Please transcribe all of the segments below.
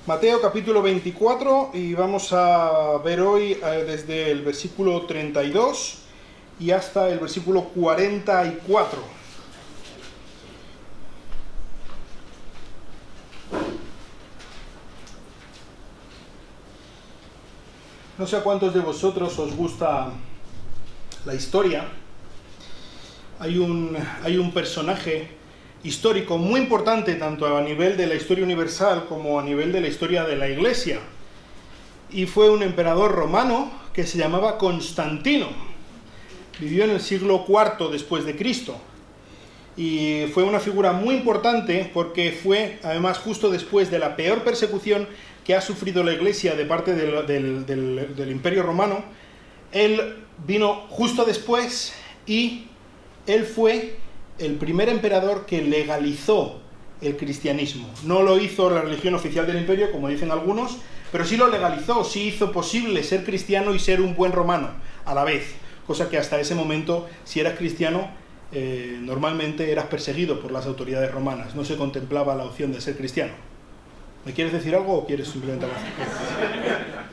Mateo capítulo 24 y vamos a ver hoy desde el versículo 32 y hasta el versículo 44. No sé a cuántos de vosotros os gusta la historia. Hay un personaje histórico muy importante tanto a nivel de la historia universal como a nivel de la historia de la Iglesia. Y fue un emperador romano que se llamaba Constantino. Vivió en el siglo IV después de Cristo. Y fue una figura muy importante porque fue, además, justo después de la peor persecución que ha sufrido la Iglesia de parte del Imperio Romano. Él vino justo después y él fue el primer emperador que legalizó el cristianismo. No lo hizo la religión oficial del imperio, como dicen algunos, pero sí lo legalizó, sí hizo posible ser cristiano y ser un buen romano a la vez. Cosa que hasta ese momento, si eras cristiano, normalmente eras perseguido por las autoridades romanas. No se contemplaba la opción de ser cristiano. ¿Me quieres decir algo o quieres simplemente hablar?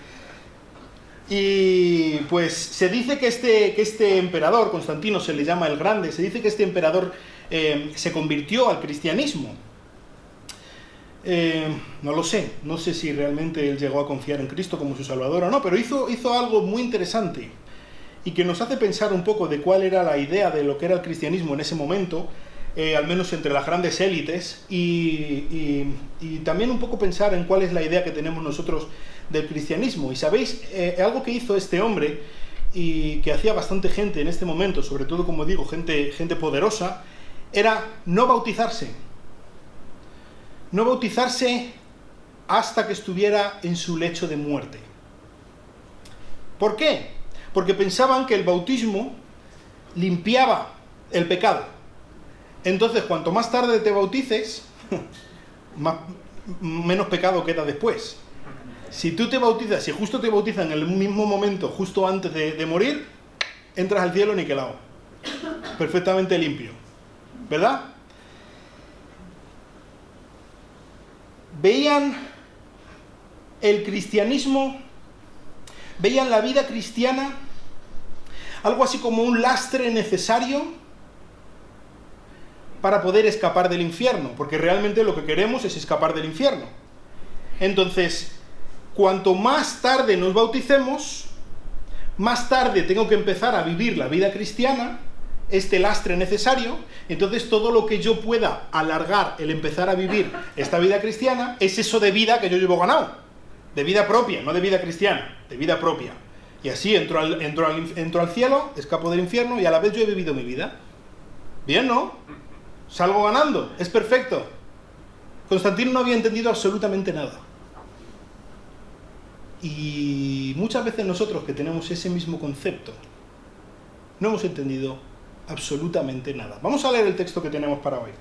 Y pues se dice que este emperador, Constantino se le llama el Grande, se dice que este emperador se convirtió al cristianismo. No lo sé, no sé si realmente él llegó a confiar en Cristo como su Salvador o no, pero hizo algo muy interesante y que nos hace pensar un poco de cuál era la idea de lo que era el cristianismo en ese momento, al menos entre las grandes élites, y también un poco pensar en cuál es la idea que tenemos nosotros del cristianismo. Y sabéis, algo que hizo este hombre y que hacía bastante gente en este momento, sobre todo, como digo, gente poderosa, era no bautizarse. No bautizarse hasta que estuviera en su lecho de muerte. ¿Por qué? Porque pensaban que el bautismo limpiaba el pecado. Entonces, cuanto más tarde te bautices, menos pecado queda después. Si tú te bautizas, si justo te bautizan en el mismo momento, justo antes de morir, entras al cielo niquelado. Perfectamente limpio. ¿Verdad? Veían el cristianismo, veían la vida cristiana, algo así como un lastre necesario para poder escapar del infierno, porque realmente lo que queremos es escapar del infierno. Entonces, cuanto más tarde nos bauticemos, más tarde tengo que empezar a vivir la vida cristiana, este lastre necesario. Entonces todo lo que yo pueda alargar el empezar a vivir esta vida cristiana es eso de vida que yo llevo ganado, de vida propia, no de vida cristiana, de vida propia. Y así entro al cielo, escapo del infierno y a la vez yo he vivido mi vida. Bien, ¿no? Salgo ganando, es perfecto. Constantino no había entendido absolutamente nada. Y muchas veces nosotros que tenemos ese mismo concepto, no hemos entendido absolutamente nada. Vamos a leer el texto que tenemos para hoy.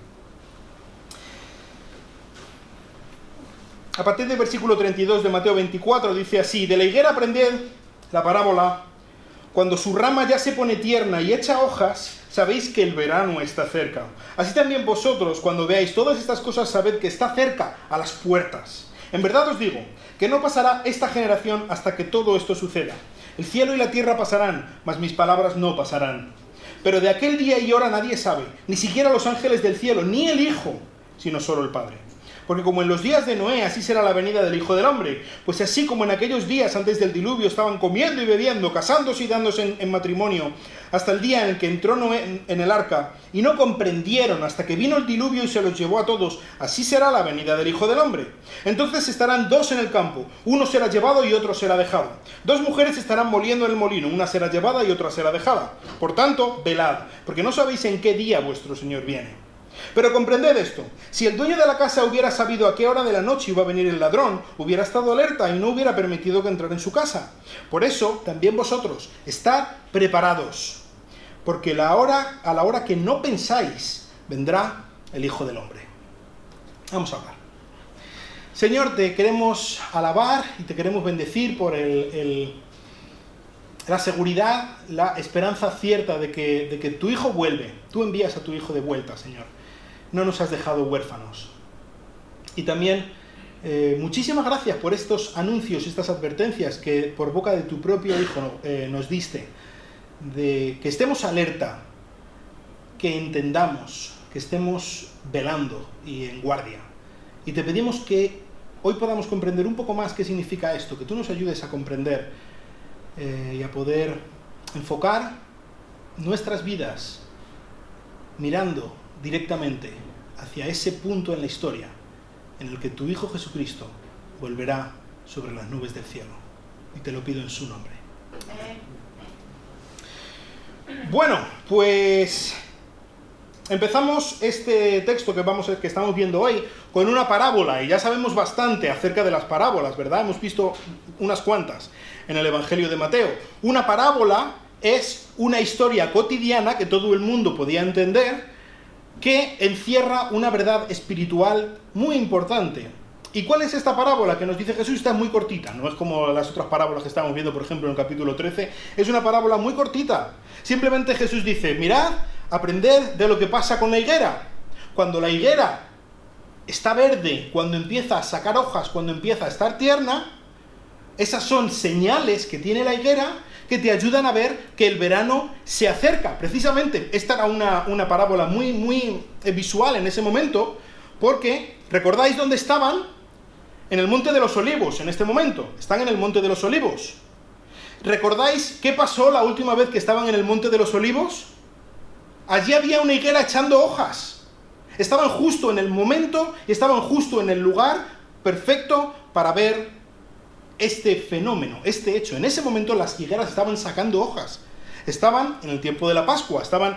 A partir del versículo 32 de Mateo 24 dice así: de la higuera aprended la parábola, cuando su rama ya se pone tierna y echa hojas, sabéis que el verano está cerca. Así también vosotros, cuando veáis todas estas cosas, sabed que está cerca, a las puertas. En verdad os digo, que no pasará esta generación hasta que todo esto suceda. El cielo y la tierra pasarán, mas mis palabras no pasarán. Pero de aquel día y hora nadie sabe, ni siquiera los ángeles del cielo, ni el Hijo, sino solo el Padre. Porque como en los días de Noé, así será la venida del Hijo del Hombre. Pues así como en aquellos días antes del diluvio estaban comiendo y bebiendo, casándose y dándose en matrimonio, hasta el día en el que entró Noé en el arca, y no comprendieron hasta que vino el diluvio y se los llevó a todos, así será la venida del Hijo del Hombre. Entonces estarán dos en el campo, uno será llevado y otro será dejado. Dos mujeres estarán moliendo en el molino, una será llevada y otra será dejada. Por tanto, velad, porque no sabéis en qué día vuestro Señor viene. Pero comprended esto: si el dueño de la casa hubiera sabido a qué hora de la noche iba a venir el ladrón, hubiera estado alerta y no hubiera permitido que entrara en su casa. Por eso, también vosotros, estad preparados, porque a la hora que no pensáis, vendrá el Hijo del Hombre. Vamos a hablar. Señor, te queremos alabar y te queremos bendecir por la seguridad, la esperanza cierta de que tu Hijo vuelve. Tú envías a tu Hijo de vuelta, Señor. No nos has dejado huérfanos. Y también Muchísimas gracias por estos anuncios, estas advertencias que por boca de tu propio Hijo nos diste, de que estemos alerta, que entendamos, que estemos velando y en guardia. Y te pedimos que hoy podamos comprender un poco más qué significa esto, que tú nos ayudes a comprender y a poder enfocar nuestras vidas mirando directamente hacia ese punto en la historia en el que tu Hijo Jesucristo volverá sobre las nubes del cielo. Y te lo pido en su nombre. Bueno, pues empezamos este texto que estamos viendo hoy con una parábola, y ya sabemos bastante acerca de las parábolas, ¿verdad? Hemos visto unas cuantas en el Evangelio de Mateo. Una parábola es una historia cotidiana que todo el mundo podía entender, que encierra una verdad espiritual muy importante. ¿Y cuál es esta parábola que nos dice Jesús? Está muy cortita, no es como las otras parábolas que estamos viendo, por ejemplo, en el capítulo 13. Es una parábola muy cortita. Simplemente Jesús dice, mirad, aprended de lo que pasa con la higuera. Cuando la higuera está verde, cuando empieza a sacar hojas, cuando empieza a estar tierna, esas son señales que tiene la higuera que te ayudan a ver que el verano se acerca. Precisamente, esta era una parábola muy visual en ese momento, porque, ¿recordáis dónde estaban? En el Monte de los Olivos, en este momento. Están en el Monte de los Olivos. ¿Recordáis qué pasó la última vez que estaban en el Monte de los Olivos? Allí había una higuera echando hojas. Estaban justo en el momento y estaban justo en el lugar perfecto para ver este fenómeno, este hecho. En ese momento las higueras estaban sacando hojas. Estaban en el tiempo de la Pascua, estaban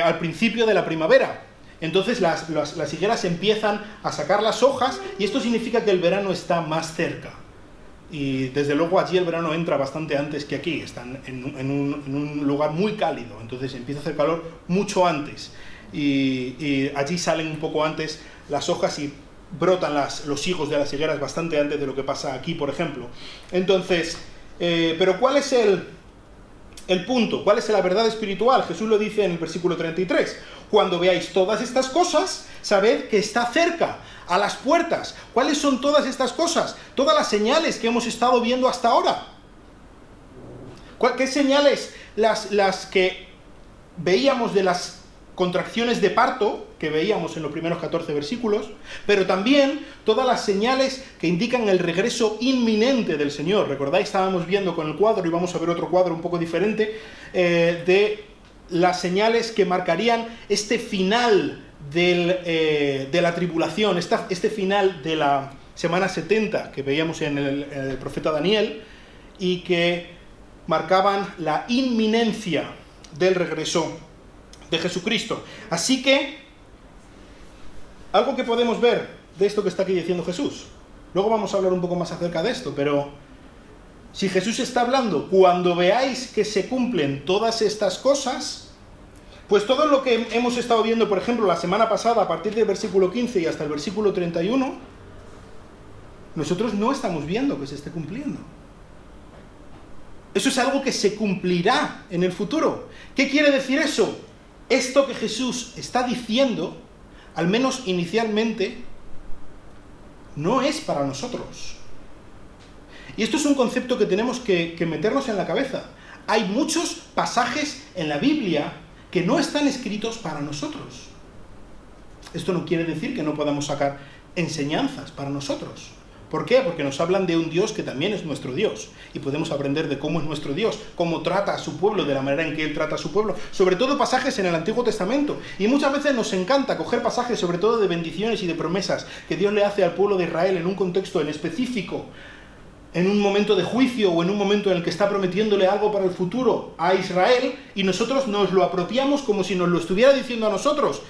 al principio de la primavera. Entonces las higueras empiezan a sacar las hojas y esto significa que el verano está más cerca. Y desde luego allí el verano entra bastante antes que aquí. Están en un lugar muy cálido, entonces empieza a hacer calor mucho antes. Y allí salen un poco antes las hojas y brotan los higos de las higueras bastante antes de lo que pasa aquí, por ejemplo. Entonces, pero ¿cuál es el punto? ¿Cuál es la verdad espiritual? Jesús lo dice en el versículo 33. Cuando veáis todas estas cosas, sabed que está cerca, a las puertas. ¿Cuáles son todas estas cosas? Todas las señales que hemos estado viendo hasta ahora. ¿Qué señales? Las que veíamos de las contracciones de parto, que veíamos en los primeros 14 versículos, pero también todas las señales que indican el regreso inminente del Señor. ¿Recordáis? Estábamos viendo con el cuadro, y vamos a ver otro cuadro un poco diferente, de las señales que marcarían este final de la tribulación, este final de la semana 70 que veíamos en el profeta Daniel, y que marcaban la inminencia del regreso de Jesucristo. Así que, algo que podemos ver de esto que está aquí diciendo Jesús. Luego vamos a hablar un poco más acerca de esto, pero si Jesús está hablando, cuando veáis que se cumplen todas estas cosas, pues todo lo que hemos estado viendo, por ejemplo, la semana pasada, a partir del versículo 15 y hasta el versículo 31, nosotros no estamos viendo que se esté cumpliendo. Eso es algo que se cumplirá en el futuro. ¿Qué quiere decir eso? Esto que Jesús está diciendo, al menos inicialmente, no es para nosotros. Y esto es un concepto que tenemos que meternos en la cabeza. Hay muchos pasajes en la Biblia que no están escritos para nosotros. Esto no quiere decir que no podamos sacar enseñanzas para nosotros. ¿Por qué? Porque nos hablan de un Dios que también es nuestro Dios, y podemos aprender de cómo es nuestro Dios, cómo trata a su pueblo, de la manera en que Él trata a su pueblo, sobre todo pasajes en el Antiguo Testamento. Y muchas veces nos encanta coger pasajes, sobre todo de bendiciones y de promesas, que Dios le hace al pueblo de Israel en un contexto en específico, en un momento de juicio o en un momento en el que está prometiéndole algo para el futuro a Israel, y nosotros nos lo apropiamos como si nos lo estuviera diciendo a nosotros.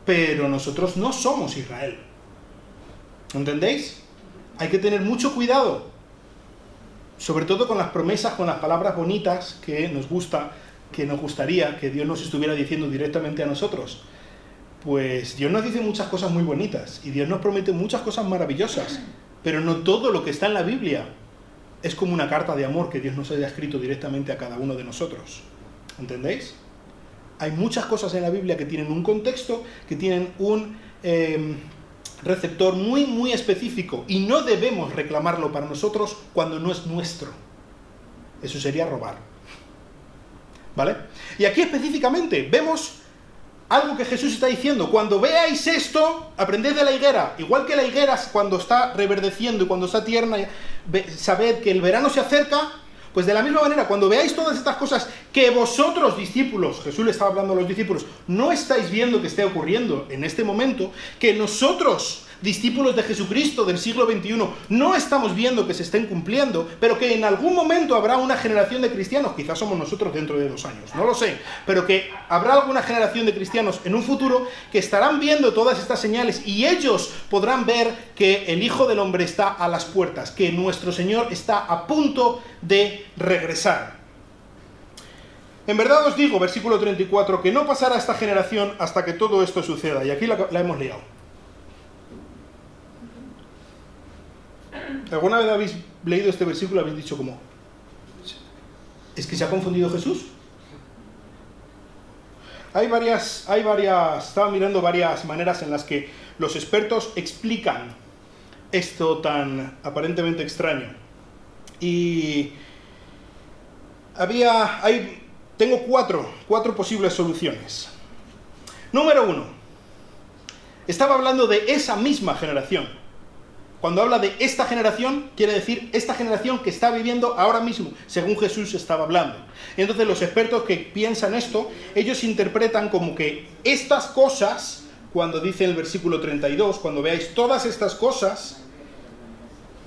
Pero nosotros no somos Israel. ¿Entendéis? Hay que tener mucho cuidado, sobre todo con las promesas, con las palabras bonitas que nos gustaría que Dios nos estuviera diciendo directamente a nosotros. Pues Dios nos dice muchas cosas muy bonitas, y Dios nos promete muchas cosas maravillosas, pero no todo lo que está en la Biblia es como una carta de amor que Dios nos haya escrito directamente a cada uno de nosotros. ¿Entendéis? Hay muchas cosas en la Biblia que tienen un contexto, que tienen receptor muy, muy específico y no debemos reclamarlo para nosotros cuando no es nuestro. Eso sería robar. ¿Vale? Y aquí específicamente vemos algo que Jesús está diciendo. Cuando veáis esto, aprended de la higuera. Igual que la higuera cuando está reverdeciendo y cuando está tierna, sabed que el verano se acerca. Pues de la misma manera, cuando veáis todas estas cosas que vosotros, discípulos, Jesús le estaba hablando a los discípulos, no estáis viendo que esté ocurriendo en este momento, que nosotros, discípulos de Jesucristo del siglo XXI, no estamos viendo que se estén cumpliendo, pero que en algún momento habrá una generación de cristianos, quizás somos nosotros dentro de 2 años, no lo sé, pero que habrá alguna generación de cristianos en un futuro que estarán viendo todas estas señales y ellos podrán ver que el Hijo del Hombre está a las puertas, que nuestro Señor está a punto de regresar. En verdad os digo, versículo 34, que no pasará esta generación hasta que todo esto suceda. Y aquí la hemos liado. ¿Alguna vez habéis leído este versículo y habéis dicho como, ¿es que se ha confundido Jesús? Estaba mirando varias maneras en las que los expertos explican esto tan aparentemente extraño. Y tengo cuatro posibles soluciones. Número 1. Estaba hablando de esa misma generación. Cuando habla de esta generación, quiere decir esta generación que está viviendo ahora mismo, según Jesús estaba hablando. Y entonces los expertos que piensan esto, ellos interpretan como que estas cosas, cuando dice el versículo 32, cuando veáis todas estas cosas,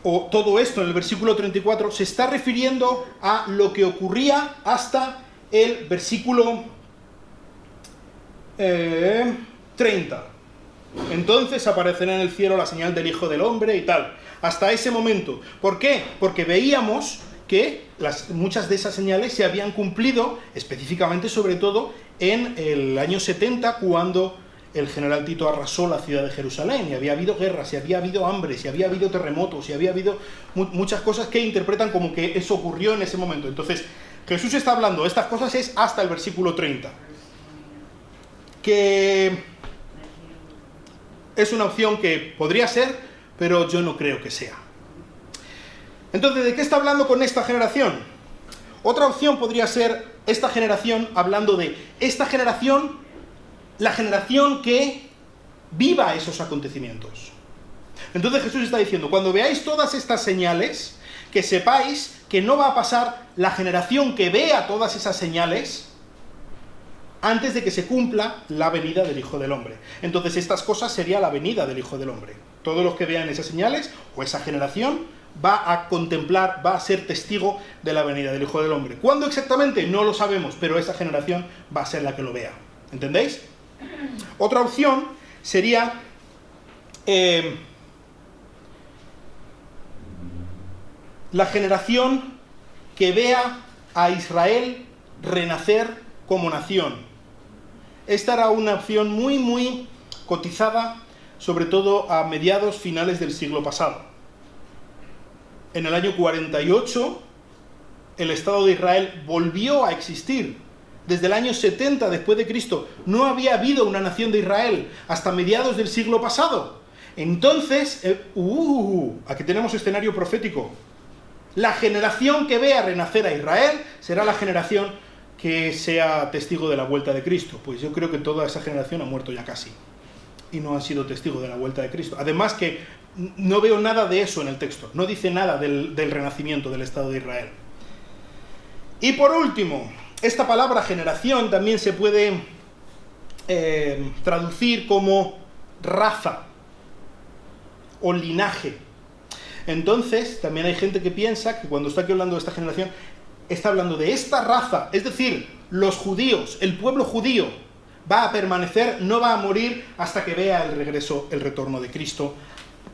o todo esto en el versículo 34, se está refiriendo a lo que ocurría hasta el versículo 30. Entonces aparecerá en el cielo la señal del Hijo del Hombre y tal. Hasta ese momento. ¿Por qué? Porque veíamos que muchas de esas señales se habían cumplido, específicamente sobre todo en el año 70, cuando el general Tito arrasó la ciudad de Jerusalén, y había habido guerras, y había habido hambres, y había habido terremotos, y había habido muchas cosas que interpretan como que eso ocurrió en ese momento. Entonces, Jesús está hablando de estas cosas es hasta el versículo 30. Que es una opción que podría ser, pero yo no creo que sea. Entonces, ¿de qué está hablando con esta generación? Otra opción podría ser esta generación, hablando de esta generación, la generación que viva esos acontecimientos. Entonces Jesús está diciendo, cuando veáis todas estas señales, que sepáis que no va a pasar la generación que vea todas esas señales antes de que se cumpla la venida del Hijo del Hombre. Entonces estas cosas sería la venida del Hijo del Hombre. Todos los que vean esas señales, o esa generación, va a contemplar, va a ser testigo de la venida del Hijo del Hombre. ¿Cuándo exactamente? No lo sabemos, pero esa generación va a ser la que lo vea. ¿Entendéis? Otra opción sería la generación que vea a Israel renacer como nación. Esta era una opción muy, muy cotizada, sobre todo a mediados finales del siglo pasado. En el año 48, el Estado de Israel volvió a existir. Desde el año 70 después de Cristo no había habido una nación de Israel hasta mediados del siglo pasado. Entonces, aquí tenemos escenario profético. La generación que vea renacer a Israel será la generación que sea testigo de la vuelta de Cristo. Pues yo creo que toda esa generación ha muerto ya casi y no han sido testigos de la vuelta de Cristo. Además que no veo nada de eso en el texto, no dice nada del renacimiento del Estado de Israel. Y por último, esta palabra generación también se puede traducir como raza o linaje. Entonces, también hay gente que piensa que cuando está aquí hablando de esta generación, está hablando de esta raza, es decir, los judíos, el pueblo judío, va a permanecer, no va a morir hasta que vea el retorno de Cristo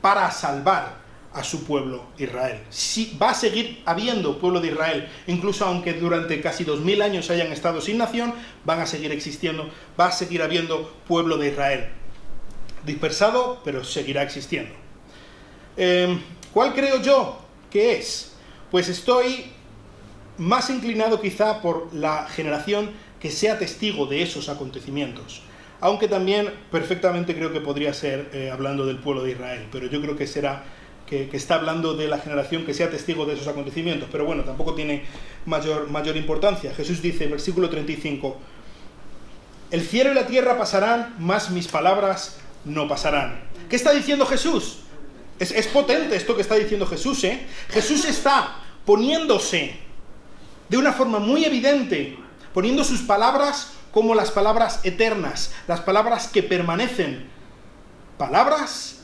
para salvar a su pueblo Israel. Sí, va a seguir habiendo pueblo de Israel, incluso aunque durante casi 2000 años hayan estado sin nación, van a seguir existiendo, va a seguir habiendo pueblo de Israel. Dispersado, pero seguirá existiendo. ¿Cuál creo yo que es? Pues estoy más inclinado quizá por la generación que sea testigo de esos acontecimientos. aunque también perfectamente creo que podría ser hablando del pueblo de Israel, pero yo creo que será que está hablando de la generación que sea testigo de esos acontecimientos, pero bueno, tampoco tiene mayor importancia. Jesús dice, versículo 35, el cielo y la tierra pasarán, mas mis palabras no pasarán. ¿Qué está diciendo Jesús? Es potente esto que está diciendo Jesús, ¿eh? Jesús está poniéndose de una forma muy evidente, poniendo sus palabras como las palabras eternas, las palabras que permanecen, palabras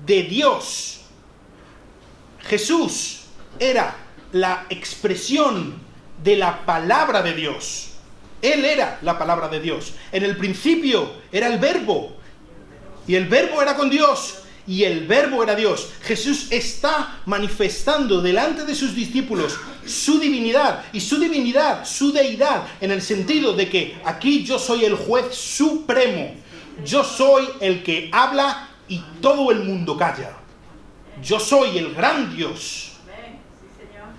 de Dios. Jesús era la expresión de la palabra de Dios. Él era la palabra de Dios. En el principio era el Verbo, y el Verbo era con Dios, y el Verbo era Dios. Jesús está manifestando delante de sus discípulos su divinidad, y su divinidad, su deidad, en el sentido de que aquí yo soy el juez supremo. Yo soy el que habla y todo el mundo calla. Yo soy el gran Dios.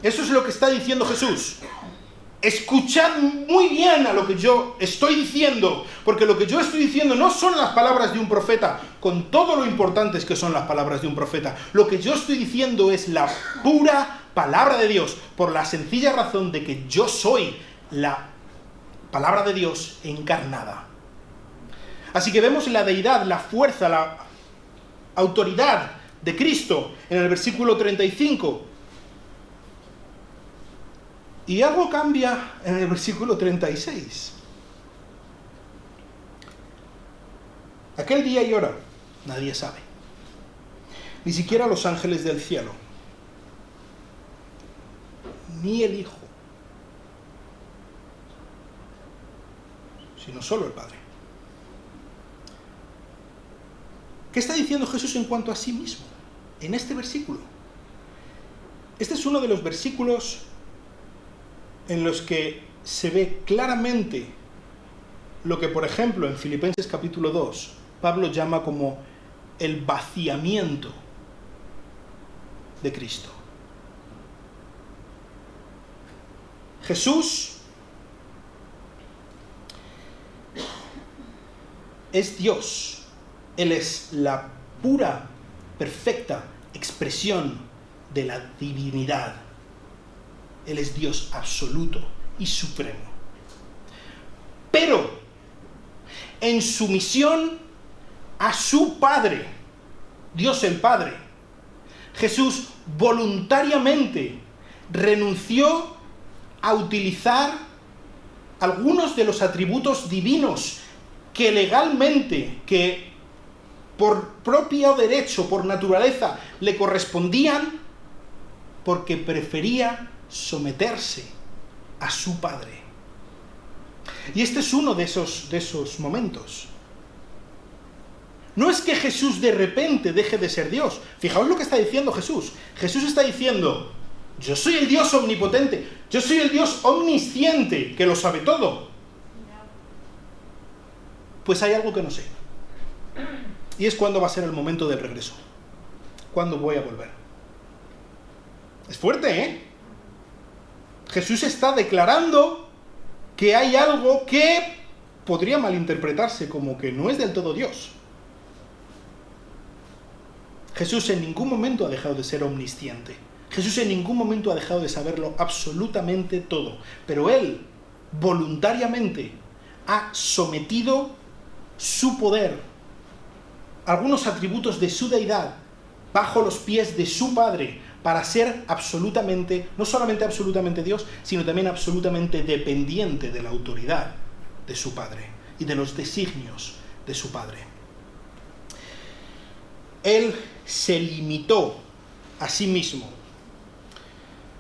Eso es lo que está diciendo Jesús. Escuchad muy bien a lo que yo estoy diciendo, porque lo que yo estoy diciendo no son las palabras de un profeta, con todo lo importantes que son las palabras de un profeta. Lo que yo estoy diciendo es la pura palabra de Dios, por la sencilla razón de que yo soy la palabra de Dios encarnada. Así que vemos la deidad, la fuerza, la autoridad de Cristo en el versículo 35. Y algo cambia en el versículo 36. Aquel día y hora nadie sabe, ni siquiera los ángeles del cielo, ni el Hijo, sino solo el Padre. ¿Qué está diciendo Jesús en cuanto a sí mismo en este versículo? Este es uno de los versículos en los que se ve claramente lo que, por ejemplo, en Filipenses capítulo 2, Pablo llama como el vaciamiento de Cristo. Jesús es Dios. Él es la pura, perfecta expresión de la divinidad. Él es Dios absoluto y supremo. Pero, en sumisión a su Padre, Dios el Padre, Jesús voluntariamente renunció a utilizar algunos de los atributos divinos que legalmente, que por propio derecho, por naturaleza, le correspondían, porque prefería someterse a su Padre. Y este es uno de esos momentos. No es que Jesús de repente deje de ser Dios. Fijaos lo que está diciendo Jesús. Jesús está diciendo, yo soy el Dios omnipotente, yo soy el Dios omnisciente, que lo sabe todo. Pues hay algo que no sé. Y es cuándo va a ser el momento del regreso. ¿Cuándo voy a volver? Es fuerte, ¿eh? Jesús está declarando que hay algo que podría malinterpretarse como que no es del todo Dios. Jesús en ningún momento ha dejado de ser omnisciente. Jesús en ningún momento ha dejado de saberlo absolutamente todo. Pero Él voluntariamente ha sometido su poder, algunos atributos de su deidad, bajo los pies de su Padre, para ser absolutamente, no solamente absolutamente Dios, sino también absolutamente dependiente de la autoridad de su Padre y de los designios de su Padre. Él se limitó a sí mismo.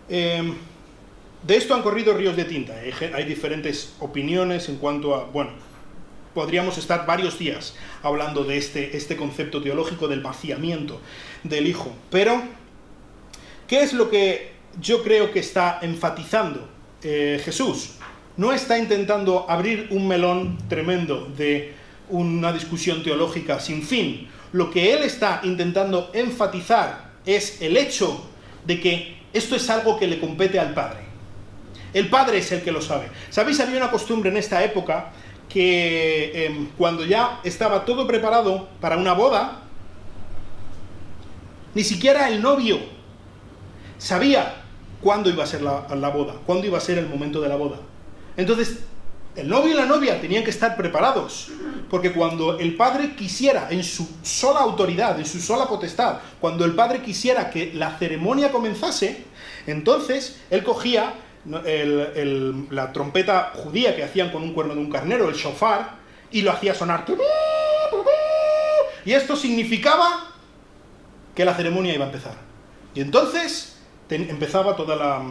De esto han corrido ríos de tinta. Hay diferentes opiniones en cuanto a, bueno, podríamos estar varios días hablando de este concepto teológico del vaciamiento del Hijo. Pero, ¿qué es lo que yo creo que está enfatizando Jesús? No está intentando abrir un melón tremendo de una discusión teológica sin fin. Lo que él está intentando enfatizar es el hecho de que esto es algo que le compete al Padre. El Padre es el que lo sabe. ¿Sabéis? Había una costumbre en esta época que cuando ya estaba todo preparado para una boda, ni siquiera el novio sabía cuándo iba a ser la boda, cuándo iba a ser el momento de la boda. Entonces, el novio y la novia tenían que estar preparados, porque cuando el padre quisiera, en su sola autoridad, en su sola potestad, cuando el padre quisiera que la ceremonia comenzase, entonces él cogía la trompeta judía que hacían con un cuerno de un carnero, el shofar, y lo hacía sonar. Y esto significaba que la ceremonia iba a empezar. Y entonces empezaba toda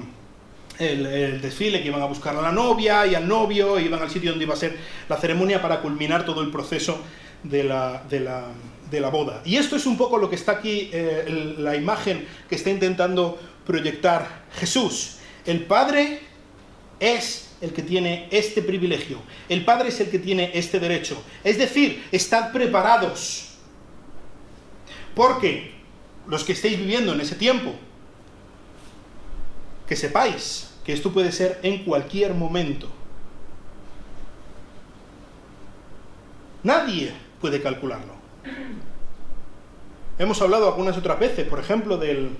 el desfile, que iban a buscar a la novia y al novio, y iban al sitio donde iba a ser la ceremonia para culminar todo el proceso de la boda. Y esto es un poco lo que está aquí, la imagen que está intentando proyectar Jesús. El Padre es el que tiene este privilegio. El Padre es el que tiene este derecho. Es decir, estad preparados. Porque los que estéis viviendo en ese tiempo, que sepáis que esto puede ser en cualquier momento. Nadie puede calcularlo. Hemos hablado algunas otras veces, por ejemplo, del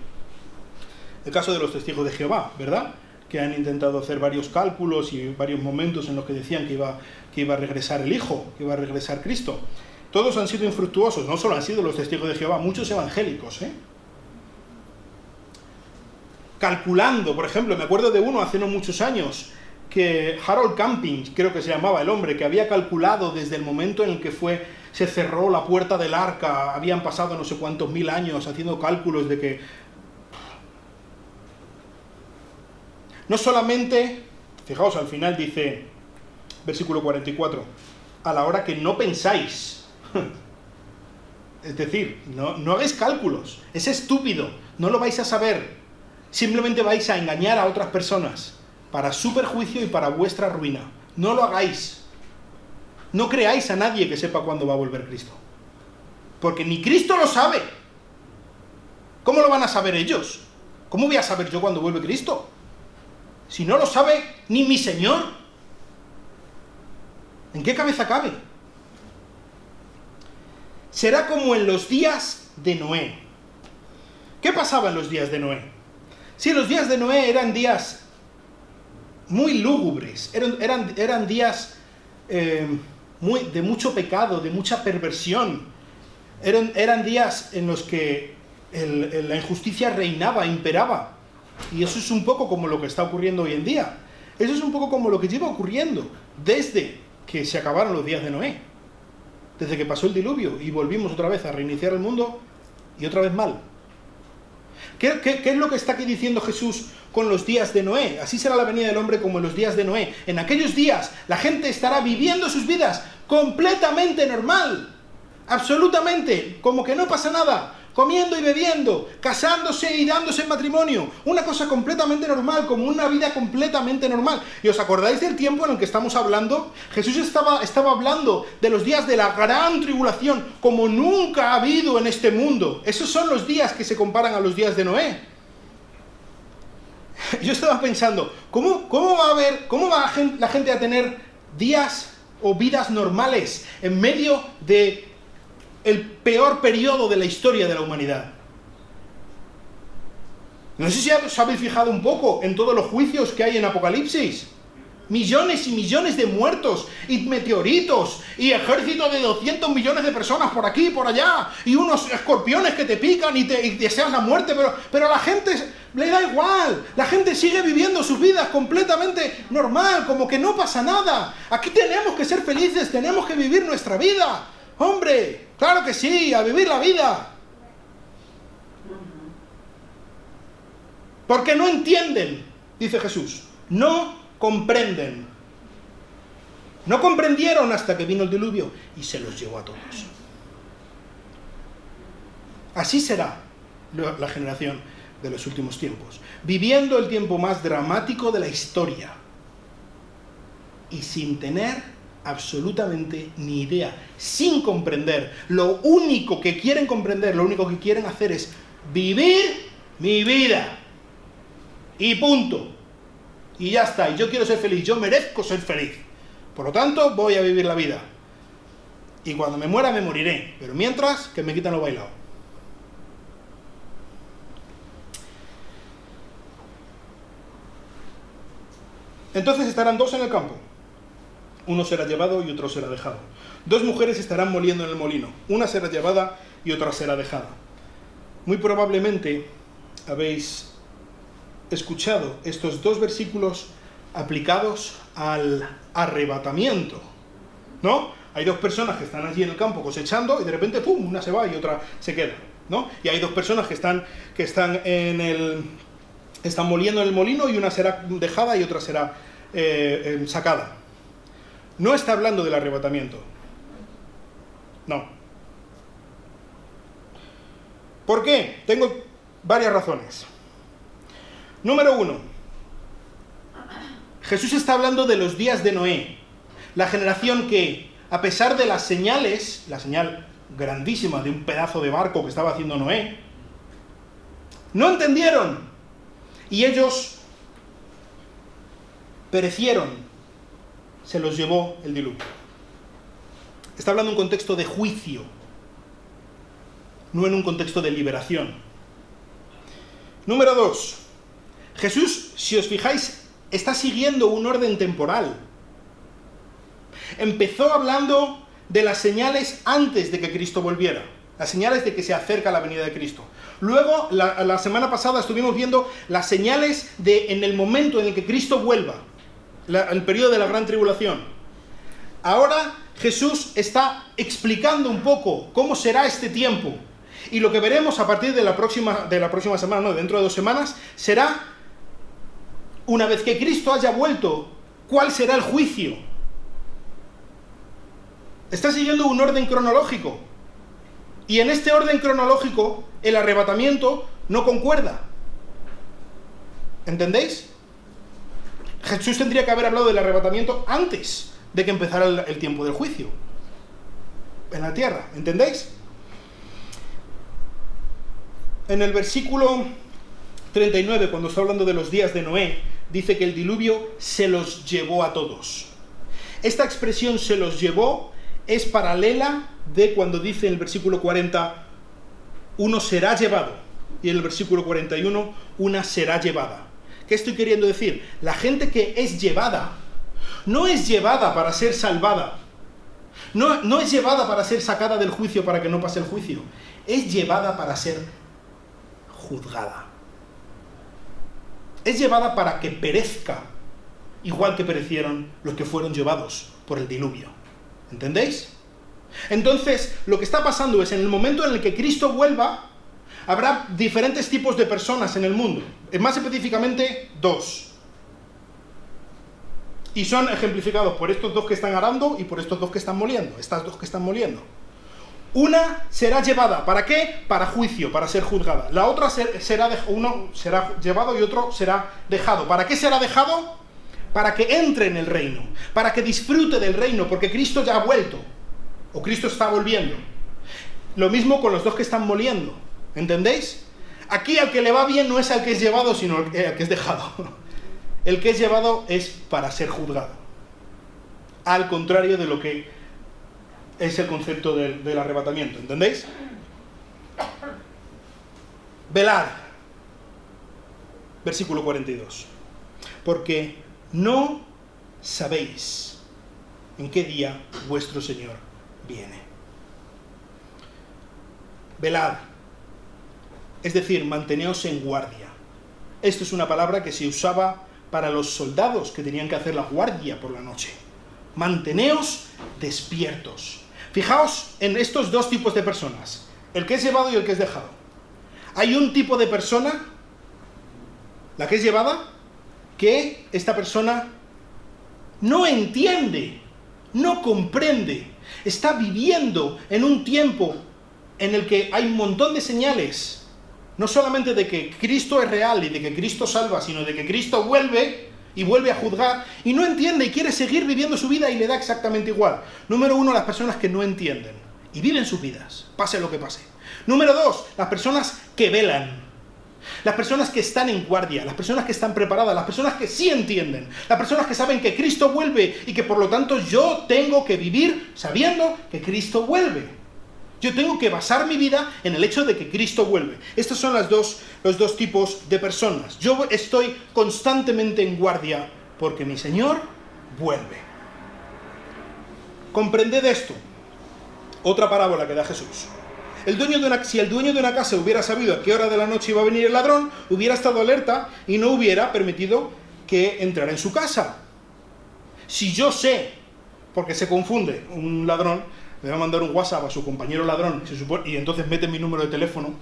caso de los testigos de Jehová, ¿verdad? Que han intentado hacer varios cálculos y varios momentos en los que decían que iba a regresar el Hijo, que iba a regresar Cristo. Todos han sido infructuosos, no solo han sido los testigos de Jehová, muchos evangélicos, calculando, por ejemplo, me acuerdo de uno hace no muchos años, que Harold Camping, creo que se llamaba el hombre, que había calculado desde el momento en el que se cerró la puerta del arca, habían pasado no sé cuántos mil años haciendo cálculos de que no solamente, fijaos, al final dice, versículo 44, a la hora que no pensáis. Es decir, no hagáis cálculos, es estúpido, no lo vais a saber. Simplemente vais a engañar a otras personas para su perjuicio y para vuestra ruina. No lo hagáis. No creáis a nadie que sepa cuándo va a volver Cristo. Porque ni Cristo lo sabe. ¿Cómo lo van a saber ellos? ¿Cómo voy a saber yo cuándo vuelve Cristo? Si no lo sabe ni mi Señor. ¿En qué cabeza cabe? Será como en los días de Noé. ¿Qué pasaba en los días de Noé? Sí, los días de Noé eran días muy lúgubres, eran días de mucho pecado, de mucha perversión, eran días en los que la injusticia reinaba, imperaba, y eso es un poco como lo que está ocurriendo hoy en día, eso es un poco como lo que lleva ocurriendo desde que se acabaron los días de Noé, desde que pasó el diluvio y volvimos otra vez a reiniciar el mundo y otra vez mal. ¿Qué es lo que está aquí diciendo Jesús con los días de Noé? Así será la venida del hombre como en los días de Noé. En aquellos días la gente estará viviendo sus vidas completamente normal, absolutamente, como que no pasa nada, comiendo y bebiendo, casándose y dándose en matrimonio, una cosa completamente normal, como una vida completamente normal. ¿Y os acordáis del tiempo en el que estamos hablando? Jesús estaba hablando de los días de la gran tribulación, como nunca ha habido en este mundo. Esos son los días que se comparan a los días de Noé. Yo estaba pensando, ¿cómo va la gente a tener días o vidas normales en medio de el peor periodo de la historia de la humanidad? No sé si os habéis fijado un poco en todos los juicios que hay en Apocalipsis. Millones y millones de muertos, y meteoritos, y ejércitos de 200 millones de personas por aquí y por allá, y unos escorpiones que te pican y deseas la muerte, pero a la gente le da igual, la gente sigue viviendo sus vidas completamente normal, como que no pasa nada. Aquí tenemos que ser felices, tenemos que vivir nuestra vida. ¡Hombre! ¡Claro que sí! ¡A vivir la vida! Porque no entienden, dice Jesús. No comprenden. No comprendieron hasta que vino el diluvio y se los llevó a todos. Así será la generación de los últimos tiempos, viviendo el tiempo más dramático de la historia y sin tener absolutamente ni idea, sin comprender. Lo único que quieren comprender, lo único que quieren hacer es vivir mi vida y punto. Y ya está, y yo quiero ser feliz, yo merezco ser feliz. Por lo tanto, voy a vivir la vida. Y cuando me muera, me moriré. Pero mientras, que me quitan lo bailado. Entonces estarán dos en el campo. Uno será llevado y otro será dejado. Dos mujeres estarán moliendo en el molino. Una será llevada y otra será dejada. Muy probablemente habéis escuchado estos dos versículos aplicados al arrebatamiento, ¿no? Hay dos personas que están allí en el campo cosechando y de repente, ¡pum!, una se va y otra se queda, ¿no? Y hay dos personas que están moliendo en el molino y una será dejada y otra será sacada. No está hablando del arrebatamiento. No. ¿Por qué? Tengo varias razones. Número 1. Jesús está hablando de los días de Noé. La generación que, a pesar de las señales, la señal grandísima de un pedazo de barco que estaba haciendo Noé, no entendieron. Y ellos perecieron. Se los llevó el diluvio. Está hablando en un contexto de juicio, no en un contexto de liberación. Número 2. Jesús, si os fijáis, está siguiendo un orden temporal. Empezó hablando de las señales antes de que Cristo volviera, las señales de que se acerca la venida de Cristo. Luego, la semana pasada estuvimos viendo las señales en el momento en el que Cristo vuelva, el periodo de la gran tribulación. Ahora Jesús está explicando un poco cómo será este tiempo. Y lo que veremos a partir de la próxima semana, no, dentro de 2 semanas, será, una vez que Cristo haya vuelto, ¿cuál será el juicio? Está siguiendo un orden cronológico. Y en este orden cronológico, el arrebatamiento no concuerda. ¿Entendéis? Jesús tendría que haber hablado del arrebatamiento antes de que empezara el tiempo del juicio en la tierra. ¿Entendéis? En el versículo 39, cuando está hablando de los días de Noé, dice que el diluvio se los llevó a todos. Esta expresión "se los llevó" es paralela de cuando dice en el versículo 40, uno será llevado, y en el versículo 41, una será llevada. ¿Qué estoy queriendo decir? La gente que es llevada, no es llevada para ser salvada, no es llevada para ser sacada del juicio para que no pase el juicio, es llevada para ser juzgada. Es llevada para que perezca, igual que perecieron los que fueron llevados por el diluvio. ¿Entendéis? Entonces, lo que está pasando es, en el momento en el que Cristo vuelva, habrá diferentes tipos de personas en el mundo. Más específicamente, 2. Y son ejemplificados por estos 2 que están arando y por estos 2 que están moliendo. Estas 2 que están moliendo. Una será llevada. ¿Para qué? Para juicio, para ser juzgada. La otra uno será llevado y otro será dejado. ¿Para qué será dejado? Para que entre en el reino. Para que disfrute del reino, porque Cristo ya ha vuelto. O Cristo está volviendo. Lo mismo con los 2 que están moliendo. ¿Entendéis? Aquí al que le va bien no es al que es llevado, sino al que es dejado. El que es llevado es para ser juzgado. Al contrario de lo que es el concepto del arrebatamiento. ¿Entendéis? Velad. Versículo 42. Porque no sabéis en qué día vuestro Señor viene. Velad. Es decir, manteneos en guardia. Esto es una palabra que se usaba para los soldados que tenían que hacer la guardia por la noche. Manteneos despiertos. Fijaos en estos 2 tipos de personas, el que es llevado y el que es dejado. Hay un tipo de persona, la que es llevada, que esta persona no entiende, no comprende, está viviendo en un tiempo en el que hay un montón de señales, no solamente de que Cristo es real y de que Cristo salva, sino de que Cristo vuelve y vuelve a juzgar, y no entiende y quiere seguir viviendo su vida y le da exactamente igual. Número 1, las personas que no entienden y viven sus vidas, pase lo que pase. Número 2, las personas que velan. Las personas que están en guardia, las personas que están preparadas, las personas que sí entienden, las personas que saben que Cristo vuelve y que por lo tanto yo tengo que vivir sabiendo que Cristo vuelve. Yo tengo que basar mi vida en el hecho de que Cristo vuelve. Estos son los dos tipos de personas. Yo estoy constantemente en guardia porque mi Señor vuelve. Comprended esto. Otra parábola que da Jesús. Si el dueño de una casa hubiera sabido a qué hora de la noche iba a venir el ladrón, hubiera estado alerta y no hubiera permitido que entrara en su casa. Si yo sé, porque se confunde, un ladrón le va a mandar un WhatsApp a su compañero ladrón y entonces mete mi número de teléfono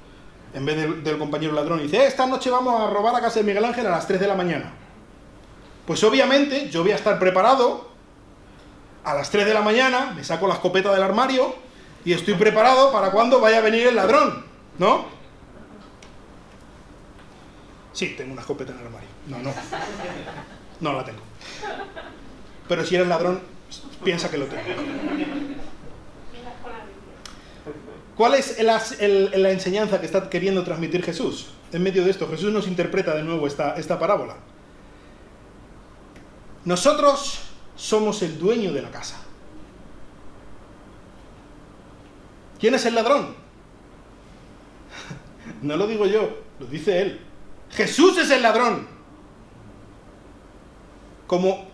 en vez del compañero ladrón y dice, esta noche vamos a robar a casa de Miguel Ángel a las 3 de la mañana. Pues obviamente yo voy a estar preparado a las 3 de la mañana, me saco la escopeta del armario y estoy preparado para cuando vaya a venir el ladrón, ¿no? Sí, tengo una escopeta en el armario. No la tengo. Pero si eres ladrón, piensa que lo tengo. ¿Cuál es la enseñanza que está queriendo transmitir Jesús? En medio de esto, Jesús nos interpreta de nuevo esta parábola. Nosotros somos el dueño de la casa. ¿Quién es el ladrón? No lo digo yo, lo dice él. Jesús es el ladrón. Como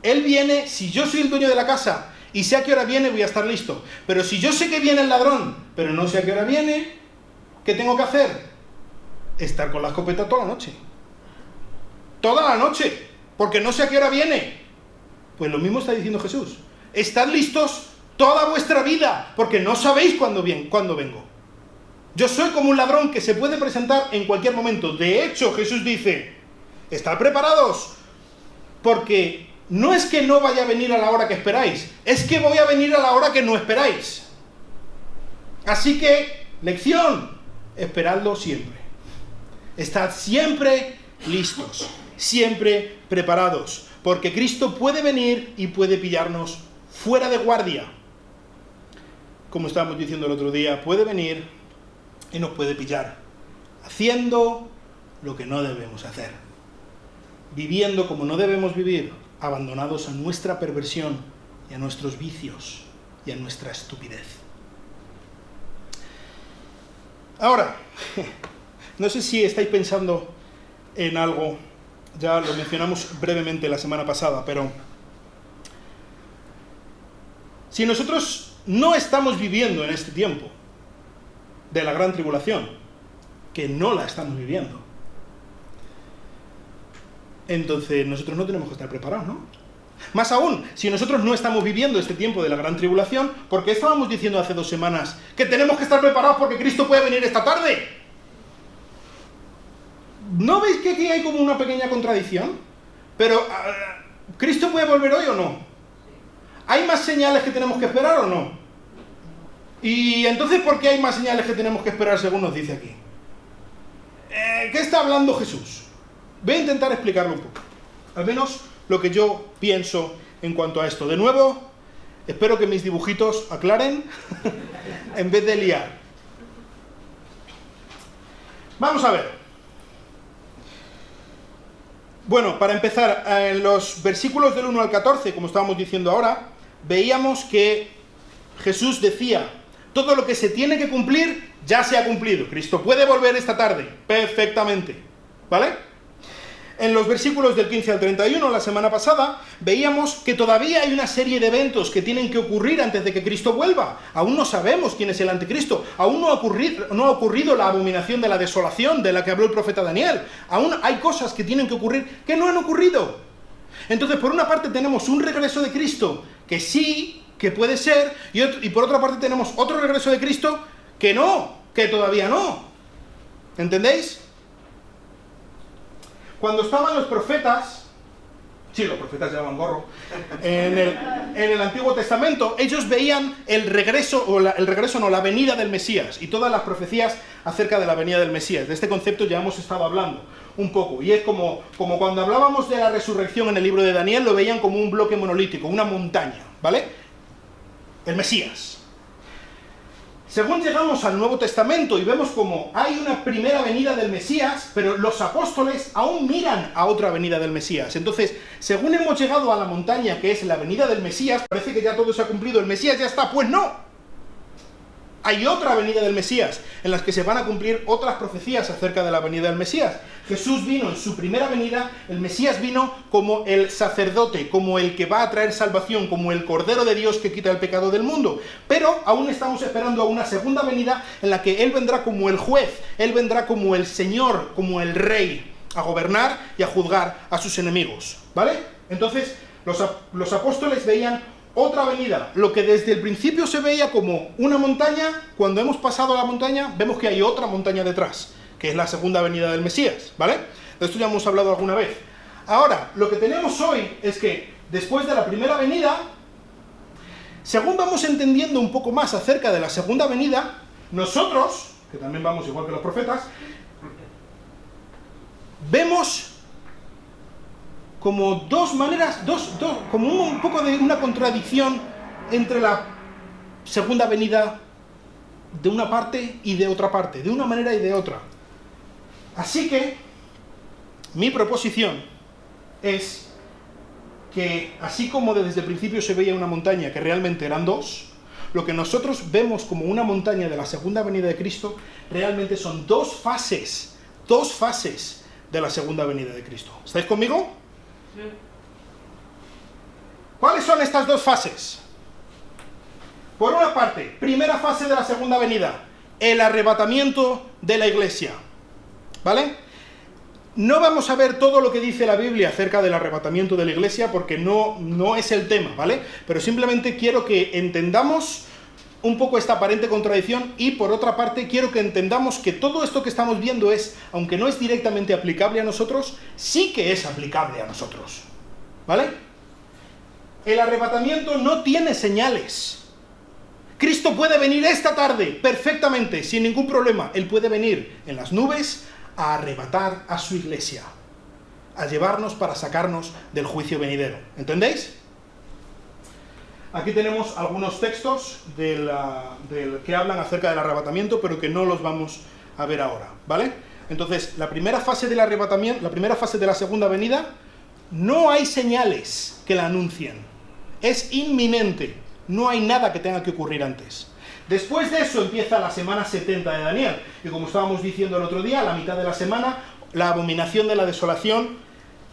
él viene, si yo soy el dueño de la casa y sé a qué hora viene, voy a estar listo. Pero si yo sé que viene el ladrón, pero no sé a qué hora viene, ¿qué tengo que hacer? Estar con la escopeta toda la noche. Toda la noche, porque no sé a qué hora viene. Pues lo mismo está diciendo Jesús. Estad listos toda vuestra vida, porque no sabéis cuándo vengo. Yo soy como un ladrón que se puede presentar en cualquier momento. De hecho, Jesús dice, estad preparados, porque no es que no vaya a venir a la hora que esperáis, es que voy a venir a la hora que no esperáis. Así que, lección, esperadlo siempre. Estad siempre listos, siempre preparados, porque Cristo puede venir y puede pillarnos fuera de guardia. Como estábamos diciendo el otro día, puede venir y nos puede pillar haciendo lo que no debemos hacer, viviendo como no debemos vivir, abandonados a nuestra perversión y a nuestros vicios y a nuestra estupidez. Ahora, no sé si estáis pensando en algo, ya lo mencionamos brevemente la semana pasada, pero si nosotros no estamos viviendo en este tiempo de la gran tribulación, que no la estamos viviendo, entonces nosotros no tenemos que estar preparados, ¿no? Más aún, si nosotros no estamos viviendo este tiempo de la gran tribulación, ¿por qué estábamos diciendo hace 2 semanas que tenemos que estar preparados porque Cristo puede venir esta tarde? ¿No veis que aquí hay como una pequeña contradicción? Pero, ¿Cristo puede volver hoy o no? ¿Hay más señales que tenemos que esperar o no? Y entonces, ¿por qué hay más señales que tenemos que esperar según nos dice aquí? ¿Qué está hablando Jesús? Voy a intentar explicarlo un poco. Al menos lo que yo pienso en cuanto a esto. De nuevo, espero que mis dibujitos aclaren en vez de liar. Vamos a ver. Bueno, para empezar, en los versículos del 1 al 14, como estábamos diciendo ahora, veíamos que Jesús decía, todo lo que se tiene que cumplir, ya se ha cumplido. Cristo puede volver esta tarde, perfectamente, ¿vale? En los versículos del 15 al 31, la semana pasada, veíamos que todavía hay una serie de eventos que tienen que ocurrir antes de que Cristo vuelva. Aún no sabemos quién es el anticristo. Aún no ha ocurrido la abominación de la desolación de la que habló el profeta Daniel. Aún hay cosas que tienen que ocurrir que no han ocurrido. Entonces, por una parte tenemos un regreso de Cristo que sí, que puede ser, y por otra parte tenemos otro regreso de Cristo que no, que todavía no. ¿Entendéis? Cuando estaban los profetas, sí, los profetas llevaban gorro, en el Antiguo Testamento, ellos veían la venida del Mesías y todas las profecías acerca de la venida del Mesías. De este concepto ya hemos estado hablando un poco, y es como cuando hablábamos de la resurrección en el libro de Daniel, lo veían como un bloque monolítico, una montaña, ¿vale? El Mesías. según llegamos al Nuevo Testamento y vemos como hay una primera venida del Mesías, pero los apóstoles aún miran a otra venida del Mesías. Entonces, según hemos llegado a la montaña que es la venida del Mesías, parece que ya todo se ha cumplido, el Mesías ya está. Pues no. Hay otra venida del Mesías, en las que se van a cumplir otras profecías acerca de la venida del Mesías. Jesús vino en su primera venida, el Mesías vino como el sacerdote, como el que va a traer salvación, como el Cordero de Dios que quita el pecado del mundo. Pero aún estamos esperando a una segunda venida en la que Él vendrá como el juez, Él vendrá como el Señor, como el Rey, a gobernar y a juzgar a sus enemigos. ¿Vale? Entonces, los apóstoles veían otra venida, lo que desde el principio se veía como una montaña, cuando hemos pasado la montaña, vemos que hay otra montaña detrás, que es la segunda venida del Mesías, ¿vale? De esto ya hemos hablado alguna vez. Ahora, lo que tenemos hoy es que, después de la primera venida, según vamos entendiendo un poco más acerca de la segunda venida, nosotros, que también vamos igual que los profetas, vemos como dos maneras, como un poco de una contradicción entre la segunda venida de una parte y de otra parte, de una manera y de otra. Así que, mi proposición es que, así como desde el principio se veía una montaña que realmente eran dos, lo que nosotros vemos como una montaña de la segunda venida de Cristo, realmente son dos fases de la segunda venida de Cristo. ¿Estáis conmigo? ¿Cuáles son estas dos fases? Por una parte, primera fase de la segunda venida, el arrebatamiento de la iglesia. ¿Vale? No vamos a ver todo lo que dice la Biblia acerca del arrebatamiento de la iglesia porque no es el tema, ¿vale? Pero simplemente quiero que entendamos un poco esta aparente contradicción y, por otra parte, quiero que entendamos que todo esto que estamos viendo es, aunque no es directamente aplicable a nosotros, sí que es aplicable a nosotros. ¿Vale? El arrebatamiento no tiene señales. Cristo puede venir esta tarde perfectamente, sin ningún problema. Él puede venir en las nubes a arrebatar a su iglesia, a llevarnos para sacarnos del juicio venidero. ¿Entendéis? Aquí tenemos algunos textos del que hablan acerca del arrebatamiento, pero que no los vamos a ver ahora, ¿vale? Entonces, la primera fase del arrebatamiento, la primera fase de la segunda venida, no hay señales que la anuncien. Es inminente. No hay nada que tenga que ocurrir antes. Después de eso empieza la semana 70 de Daniel. Y como estábamos diciendo el otro día, a la mitad de la semana, la abominación de la desolación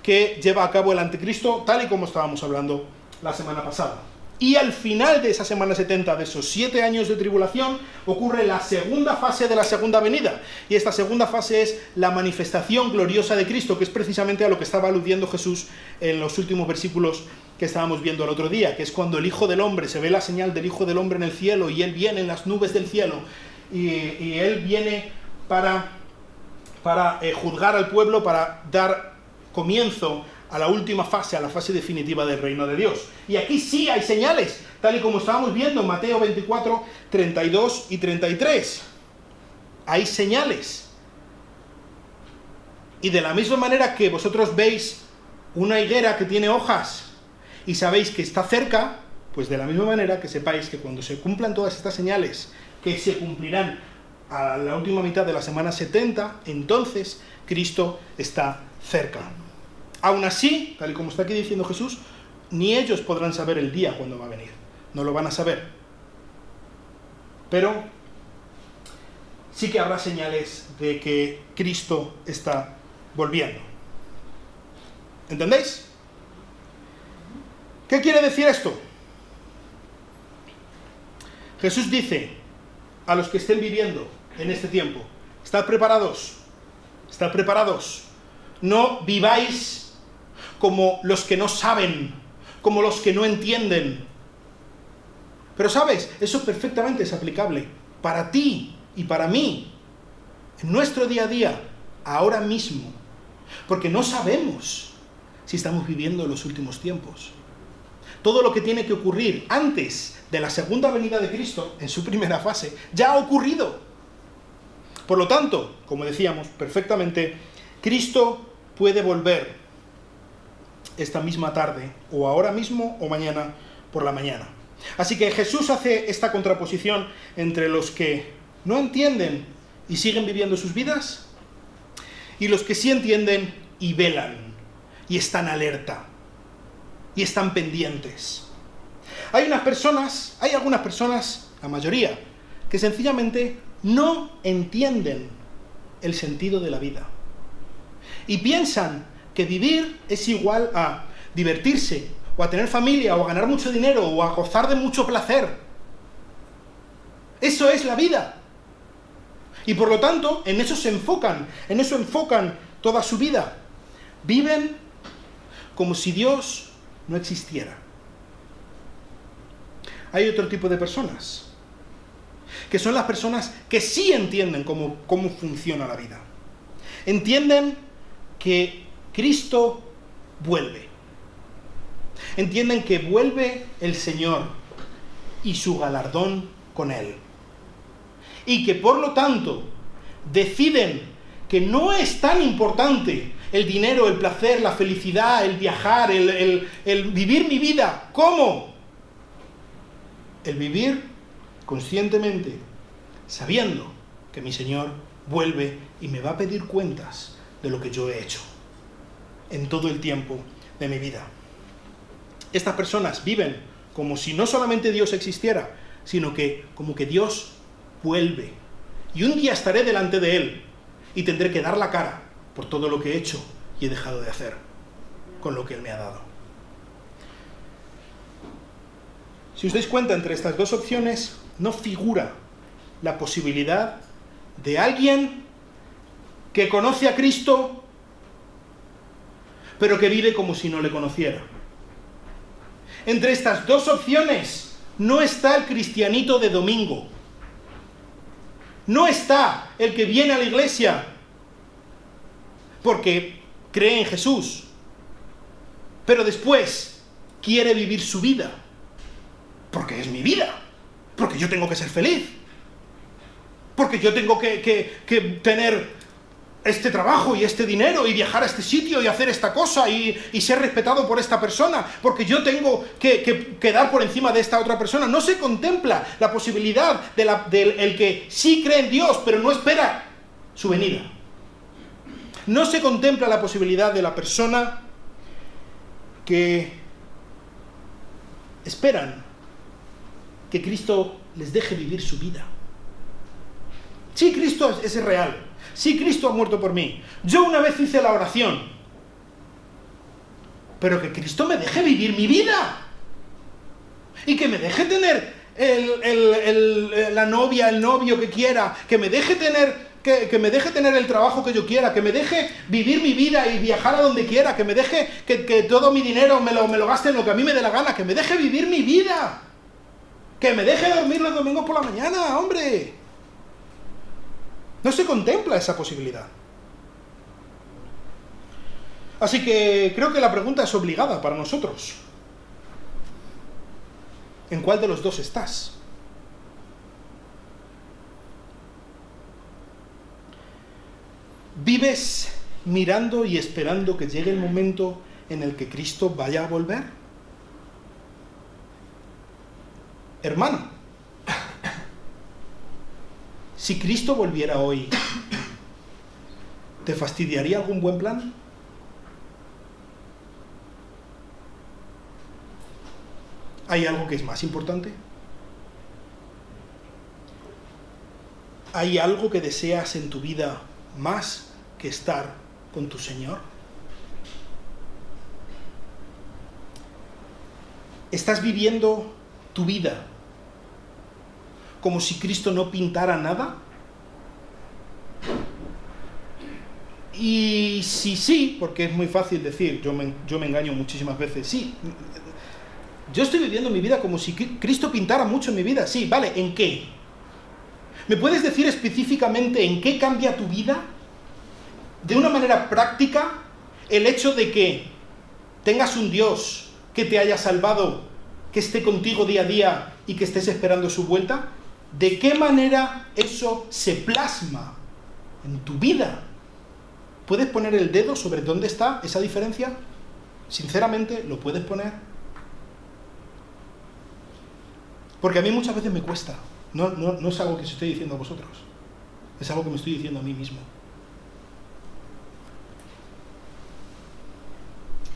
que lleva a cabo el anticristo, tal y como estábamos hablando la semana pasada. Y al final de esa semana 70, de esos 7 años de tribulación, ocurre la segunda fase de la segunda venida. Y esta segunda fase es la manifestación gloriosa de Cristo, que es precisamente a lo que estaba aludiendo Jesús en los últimos versículos que estábamos viendo el otro día, que es cuando el Hijo del Hombre, se ve la señal del Hijo del Hombre en el cielo, y Él viene en las nubes del cielo, y Él viene para juzgar al pueblo, para dar comienzo a la última fase, a la fase definitiva del reino de Dios. Y aquí sí hay señales, tal y como estábamos viendo en Mateo 24, 32 y 33. Hay señales. Y de la misma manera que vosotros veis una higuera que tiene hojas y sabéis que está cerca, pues de la misma manera que sepáis que cuando se cumplan todas estas señales, que se cumplirán a la última mitad de la semana 70, entonces Cristo está cerca. Aún así, tal y como está aquí diciendo Jesús, ni ellos podrán saber el día cuando va a venir. No lo van a saber. Pero sí que habrá señales de que Cristo está volviendo. ¿Entendéis? ¿Qué quiere decir esto? Jesús dice a los que estén viviendo en este tiempo: estad preparados, estad preparados. No viváis como los que no saben, como los que no entienden. Pero ¿sabes? Eso perfectamente es aplicable para ti y para mí, en nuestro día a día, ahora mismo. Porque no sabemos si estamos viviendo los últimos tiempos. Todo lo que tiene que ocurrir antes de la segunda venida de Cristo, en su primera fase, ya ha ocurrido. Por lo tanto, como decíamos perfectamente, Cristo puede volver esta misma tarde, o ahora mismo, o mañana por la mañana. Así que Jesús hace esta contraposición entre los que no entienden y siguen viviendo sus vidas y los que sí entienden y velan y están alerta y están pendientes. Hay algunas personas, la mayoría, que sencillamente no entienden el sentido de la vida y piensan que vivir es igual a divertirse, o a tener familia, o a ganar mucho dinero, o a gozar de mucho placer. Eso es la vida. Y por lo tanto, en eso enfocan toda su vida. Viven como si Dios no existiera. Hay otro tipo de personas, que son las personas que sí entienden cómo funciona la vida. Entienden que Cristo vuelve. Entienden que vuelve el Señor y su galardón con Él. Y que por lo tanto deciden que no es tan importante el dinero, el placer, la felicidad, el viajar, el vivir mi vida como el vivir conscientemente, sabiendo que mi Señor vuelve y me va a pedir cuentas de lo que yo he hecho en todo el tiempo de mi vida. Estas personas viven como si no solamente Dios existiera, sino que como que Dios vuelve. Y un día estaré delante de Él y tendré que dar la cara por todo lo que he hecho y he dejado de hacer con lo que Él me ha dado. Si os dais cuenta, entre estas dos opciones no figura la posibilidad de alguien que conoce a Cristo, pero que vive como si no le conociera. Entre estas dos opciones no está el cristianito de domingo. No está el que viene a la iglesia porque cree en Jesús, pero después quiere vivir su vida porque es mi vida, porque yo tengo que ser feliz, porque yo tengo que tener este trabajo y este dinero y viajar a este sitio y hacer esta cosa y ser respetado por esta persona, porque yo tengo que quedar por encima de esta otra persona. No se contempla la posibilidad del que sí cree en Dios, pero no espera su venida. No se contempla la posibilidad de la persona que esperan que Cristo les deje vivir su vida. Sí, Cristo es real. Sí, Cristo ha muerto por mí. Yo una vez hice la oración. Pero que Cristo me deje vivir mi vida. Y que me deje tener la novia, el novio que quiera. Que me deje tener el trabajo que yo quiera. Que me deje vivir mi vida y viajar a donde quiera. Que me deje que todo mi dinero me lo gaste en lo que a mí me dé la gana. Que me deje vivir mi vida. Que me deje dormir los domingos por la mañana, hombre. No se contempla esa posibilidad. Así que creo que la pregunta es obligada para nosotros. ¿En cuál de los dos estás? ¿Vives mirando y esperando que llegue el momento en el que Cristo vaya a volver? Hermano, si Cristo volviera hoy, ¿te fastidiaría algún buen plan? ¿Hay algo que es más importante? ¿Hay algo que deseas en tu vida más que estar con tu Señor? ¿Estás viviendo tu vida como si Cristo no pintara nada? Y si sí, porque es muy fácil decir, yo me engaño muchísimas veces, sí, yo estoy viviendo mi vida como si Cristo pintara mucho en mi vida, sí, vale, ¿en qué? ¿Me puedes decir específicamente en qué cambia tu vida? De una manera práctica, el hecho de que tengas un Dios que te haya salvado, que esté contigo día a día y que estés esperando su vuelta. ¿De qué manera eso se plasma en tu vida? ¿Puedes poner el dedo sobre dónde está esa diferencia? Sinceramente, ¿lo puedes poner? Porque a mí muchas veces me cuesta. No es algo que os estoy diciendo a vosotros. Es algo que me estoy diciendo a mí mismo.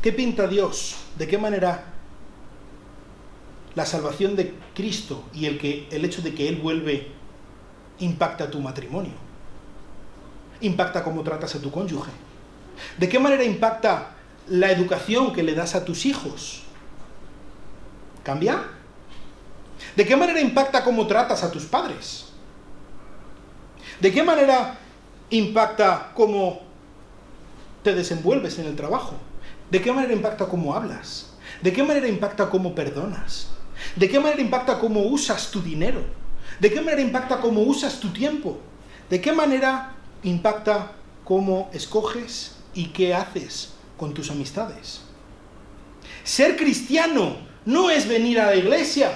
¿Qué pinta Dios? ¿De qué manera la salvación de Cristo y el hecho de que Él vuelve impacta tu matrimonio? Impacta cómo tratas a tu cónyuge. ¿De qué manera impacta la educación que le das a tus hijos? ¿Cambia? ¿De qué manera impacta cómo tratas a tus padres? ¿De qué manera impacta cómo te desenvuelves en el trabajo? ¿De qué manera impacta cómo hablas? ¿De qué manera impacta cómo perdonas? ¿De qué manera impacta cómo usas tu dinero? ¿De qué manera impacta cómo usas tu tiempo? ¿De qué manera impacta cómo escoges y qué haces con tus amistades? Ser cristiano no es venir a la iglesia.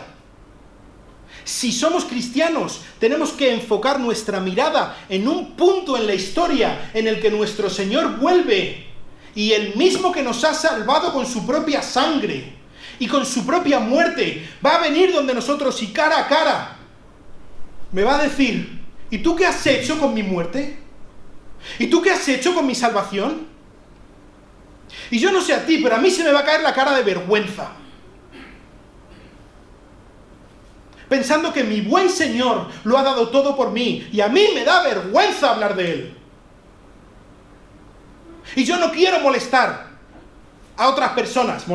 Si somos cristianos, tenemos que enfocar nuestra mirada en un punto en la historia en el que nuestro Señor vuelve, y el mismo que nos ha salvado con su propia sangre y con su propia muerte, va a venir donde nosotros y cara a cara me va a decir: ¿y tú qué has hecho con mi muerte? ¿Y tú qué has hecho con mi salvación? Y yo no sé a ti, pero a mí se me va a caer la cara de vergüenza, pensando que mi buen Señor lo ha dado todo por mí, y a mí me da vergüenza hablar de Él. Y yo no quiero molestar a otras personas,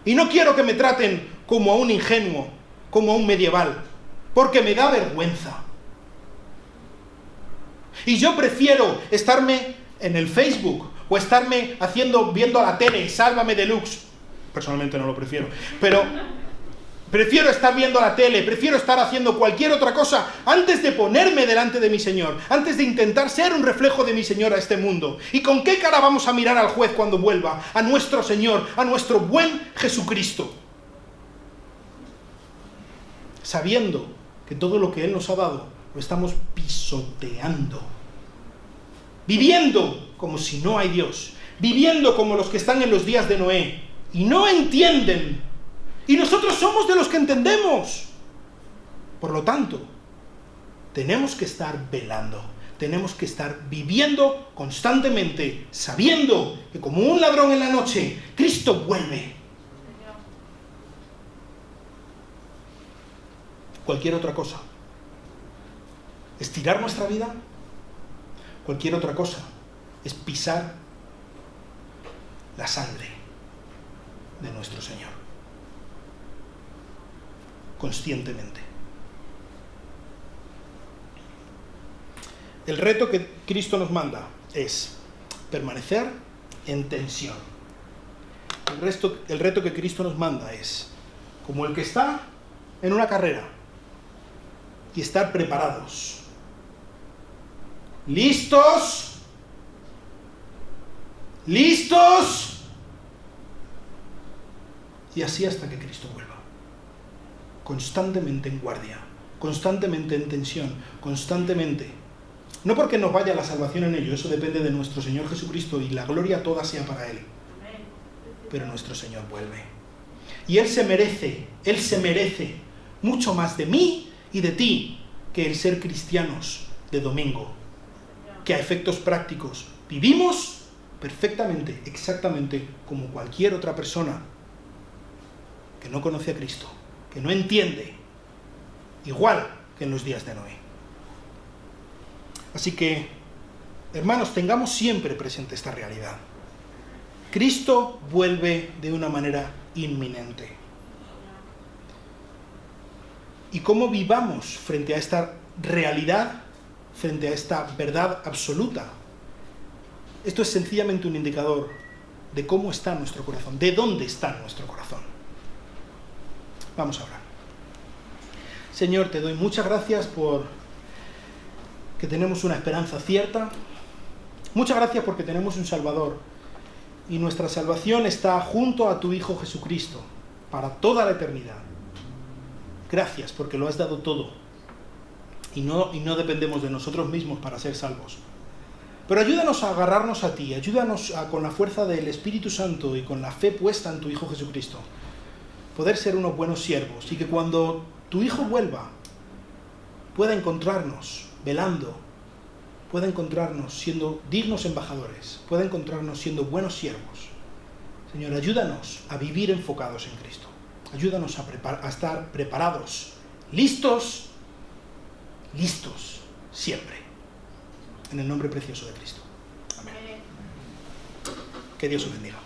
y no quiero que me traten como a un ingenuo, como a un medieval, porque me da vergüenza. Y yo prefiero estarme en el Facebook o estarme viendo la tele, Sálvame Deluxe. Personalmente no lo prefiero, pero prefiero estar viendo la tele, prefiero estar haciendo cualquier otra cosa antes de ponerme delante de mi Señor, antes de intentar ser un reflejo de mi Señor a este mundo. ¿Y con qué cara vamos a mirar al juez cuando vuelva? A nuestro Señor, a nuestro buen Jesucristo. Sabiendo que todo lo que Él nos ha dado lo estamos pisoteando. Viviendo como si no hay Dios. Viviendo como los que están en los días de Noé. Y no entienden. Y nosotros somos de los que entendemos. Por lo tanto, tenemos que estar velando. Tenemos que estar viviendo constantemente, sabiendo que como un ladrón en la noche, Cristo vuelve. Cualquier otra cosa es tirar nuestra vida. Cualquier otra cosa es pisar la sangre de nuestro Señor. Conscientemente. El reto que Cristo nos manda es permanecer en tensión. El reto que Cristo nos manda es como el que está en una carrera y estar preparados. ¿Listos? ¿Listos? Y así hasta que Cristo vuelva. Constantemente en guardia, constantemente en tensión, constantemente. No porque nos vaya la salvación en ello, eso depende de nuestro Señor Jesucristo y la gloria toda sea para Él. Pero nuestro Señor vuelve. Y Él se merece mucho más de mí y de ti que el ser cristianos de domingo, que a efectos prácticos vivimos perfectamente, exactamente como cualquier otra persona que no conoce a Cristo, que no entiende, igual que en los días de Noé. Así que, hermanos, tengamos siempre presente esta realidad. Cristo vuelve de una manera inminente. Y cómo vivamos frente a esta realidad, frente a esta verdad absoluta, esto es sencillamente un indicador de cómo está nuestro corazón, de dónde está nuestro corazón. Vamos a orar. Señor, te doy muchas gracias por que tenemos una esperanza cierta. Muchas gracias porque tenemos un Salvador. Y nuestra salvación está junto a tu Hijo Jesucristo para toda la eternidad. Gracias porque lo has dado todo. Y no dependemos de nosotros mismos para ser salvos. Pero ayúdanos a agarrarnos a ti. Ayúdanos con la fuerza del Espíritu Santo y con la fe puesta en tu Hijo Jesucristo. poder ser unos buenos siervos y que cuando tu hijo vuelva pueda encontrarnos velando, pueda encontrarnos siendo dignos embajadores, pueda encontrarnos siendo buenos siervos. Señor, ayúdanos a vivir enfocados en Cristo. Ayúdanos a estar preparados, listos siempre. En el nombre precioso de Cristo. Amén. Que Dios os bendiga.